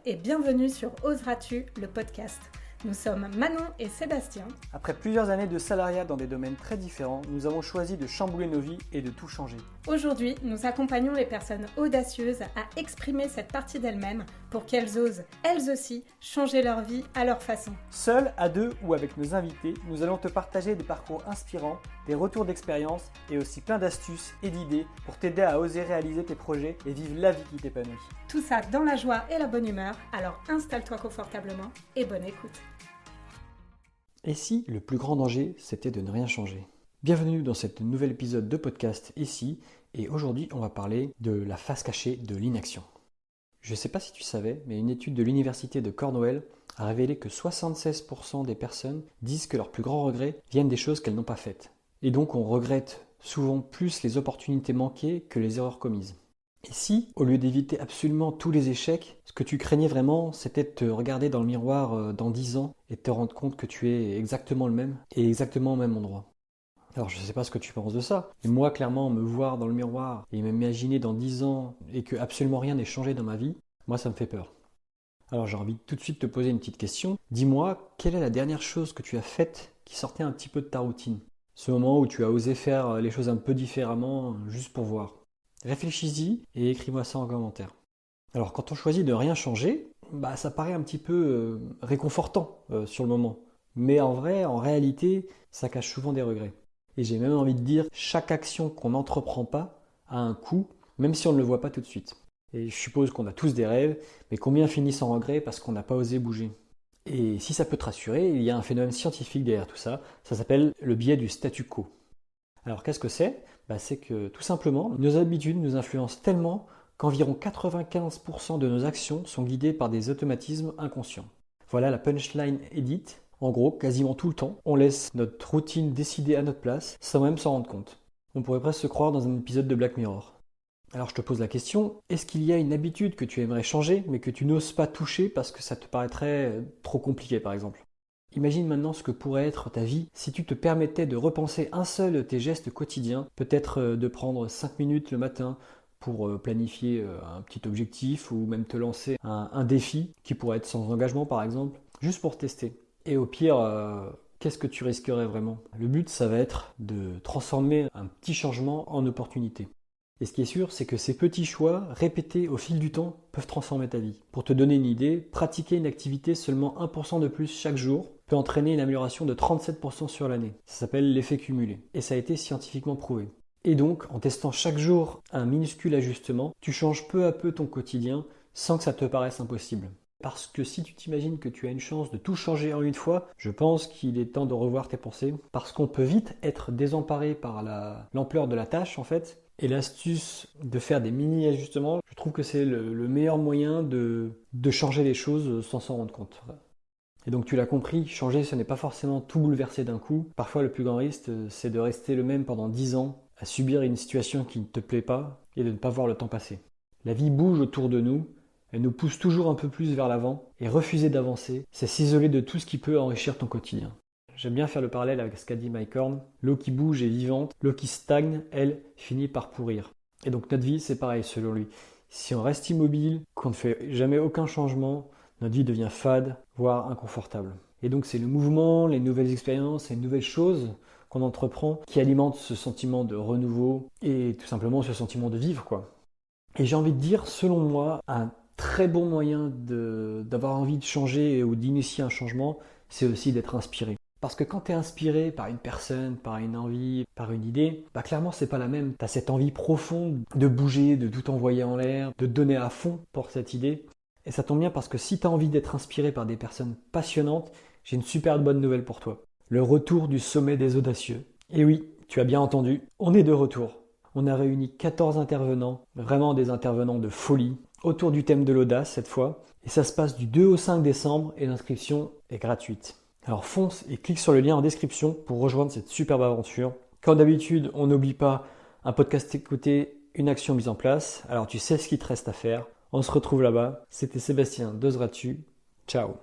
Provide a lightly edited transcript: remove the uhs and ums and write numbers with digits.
et bienvenue sur Oseras-tu, le podcast. Nous sommes Manon et Sébastien. Après plusieurs années de salariat dans des domaines très différents, nous avons choisi de chambouler nos vies et de tout changer. Aujourd'hui, nous accompagnons les personnes audacieuses à exprimer cette partie d'elles-mêmes pour qu'elles osent, elles aussi, changer leur vie à leur façon. Seuls, à deux ou avec nos invités, nous allons te partager des parcours inspirants, des retours d'expérience et aussi plein d'astuces et d'idées pour t'aider à oser réaliser tes projets et vivre la vie qui t'épanouit. Tout ça dans la joie et la bonne humeur, alors installe-toi confortablement et bonne écoute. Et si le plus grand danger, c'était de ne rien changer? Bienvenue dans cet nouvel épisode de podcast Ici, et aujourd'hui on va parler de la face cachée de l'inaction. Je ne sais pas si tu savais, mais une étude de l'université de Cornell a révélé que 76% des personnes disent que leurs plus grands regrets viennent des choses qu'elles n'ont pas faites. Et donc on regrette souvent plus les opportunités manquées que les erreurs commises. Et si, au lieu d'éviter absolument tous les échecs, ce que tu craignais vraiment, c'était de te regarder dans le miroir dans 10 ans et de te rendre compte que tu es exactement le même et exactement au même endroit. Alors je ne sais pas ce que tu penses de ça, mais moi clairement me voir dans le miroir et m'imaginer dans 10 ans et que absolument rien n'ait changé dans ma vie, moi ça me fait peur. Alors j'ai envie tout de suite de te poser une petite question. Dis-moi, quelle est la dernière chose que tu as faite qui sortait un petit peu de ta routine? Ce moment où tu as osé faire les choses un peu différemment juste pour voir. Réfléchis-y et écris-moi ça en commentaire. Alors quand on choisit de rien changer, ça paraît un petit peu réconfortant sur le moment. Mais en vrai, en réalité, ça cache souvent des regrets. Et j'ai même envie de dire, chaque action qu'on n'entreprend pas a un coût, même si on ne le voit pas tout de suite. Et je suppose qu'on a tous des rêves, mais combien finissent en regret parce qu'on n'a pas osé bouger? Et si ça peut te rassurer, il y a un phénomène scientifique derrière tout ça, ça s'appelle le biais du statu quo. Alors qu'est-ce que c'est? C'est que tout simplement, nos habitudes nous influencent tellement qu'environ 95% de nos actions sont guidées par des automatismes inconscients. Voilà la punchline édite. En gros, quasiment tout le temps, on laisse notre routine décider à notre place sans même s'en rendre compte. On pourrait presque se croire dans un épisode de Black Mirror. Alors je te pose la question, est-ce qu'il y a une habitude que tu aimerais changer mais que tu n'oses pas toucher parce que ça te paraîtrait trop compliqué par exemple? Imagine maintenant ce que pourrait être ta vie si tu te permettais de repenser un seul de tes gestes quotidiens, peut-être de prendre 5 minutes le matin pour planifier un petit objectif ou même te lancer un défi qui pourrait être sans engagement par exemple, juste pour tester. Et au pire, qu'est-ce que tu risquerais vraiment? Le but, ça va être de transformer un petit changement en opportunité. Et ce qui est sûr, c'est que ces petits choix, répétés au fil du temps, peuvent transformer ta vie. Pour te donner une idée, pratiquer une activité seulement 1% de plus chaque jour peut entraîner une amélioration de 37% sur l'année. Ça s'appelle l'effet cumulé. Et ça a été scientifiquement prouvé. Et donc, en testant chaque jour un minuscule ajustement, tu changes peu à peu ton quotidien sans que ça te paraisse impossible. Parce que si tu t'imagines que tu as une chance de tout changer en une fois, je pense qu'il est temps de revoir tes pensées. Parce qu'on peut vite être désemparé par l'ampleur de la tâche en fait. Et l'astuce de faire des mini-ajustements, je trouve que c'est le meilleur moyen de changer les choses sans s'en rendre compte. Et donc tu l'as compris, changer ce n'est pas forcément tout bouleverser d'un coup. Parfois le plus grand risque c'est de rester le même pendant 10 ans, à subir une situation qui ne te plaît pas et de ne pas voir le temps passer. La vie bouge autour de nous, elle nous pousse toujours un peu plus vers l'avant et refuser d'avancer, c'est s'isoler de tout ce qui peut enrichir ton quotidien. J'aime bien faire le parallèle avec ce qu'a dit Mike Horn. L'eau qui bouge est vivante, l'eau qui stagne, elle, finit par pourrir. Et donc notre vie, c'est pareil selon lui. Si on reste immobile, qu'on ne fait jamais aucun changement, notre vie devient fade, voire inconfortable. Et donc c'est le mouvement, les nouvelles expériences, les nouvelles choses qu'on entreprend qui alimentent ce sentiment de renouveau et tout simplement ce sentiment de vivre, quoi. Et j'ai envie de dire, selon moi, un très bon moyen d'avoir envie de changer ou d'initier un changement, c'est aussi d'être inspiré. Parce que quand tu es inspiré par une personne, par une envie, par une idée, clairement c'est pas la même. Tu as cette envie profonde de bouger, de tout envoyer en l'air, de te donner à fond pour cette idée. Et ça tombe bien parce que si tu as envie d'être inspiré par des personnes passionnantes, j'ai une super bonne nouvelle pour toi. Le retour du sommet des audacieux. Et oui, tu as bien entendu, on est de retour. On a réuni 14 intervenants, vraiment des intervenants de folie, autour du thème de l'audace cette fois. Et ça se passe du 2 au 5 décembre et l'inscription est gratuite. Alors fonce et clique sur le lien en description pour rejoindre cette superbe aventure. Comme d'habitude, on n'oublie pas un podcast écouté, une action mise en place. Alors tu sais ce qu'il te reste à faire. On se retrouve là-bas. C'était Sébastien d'Oseras-tu. Ciao.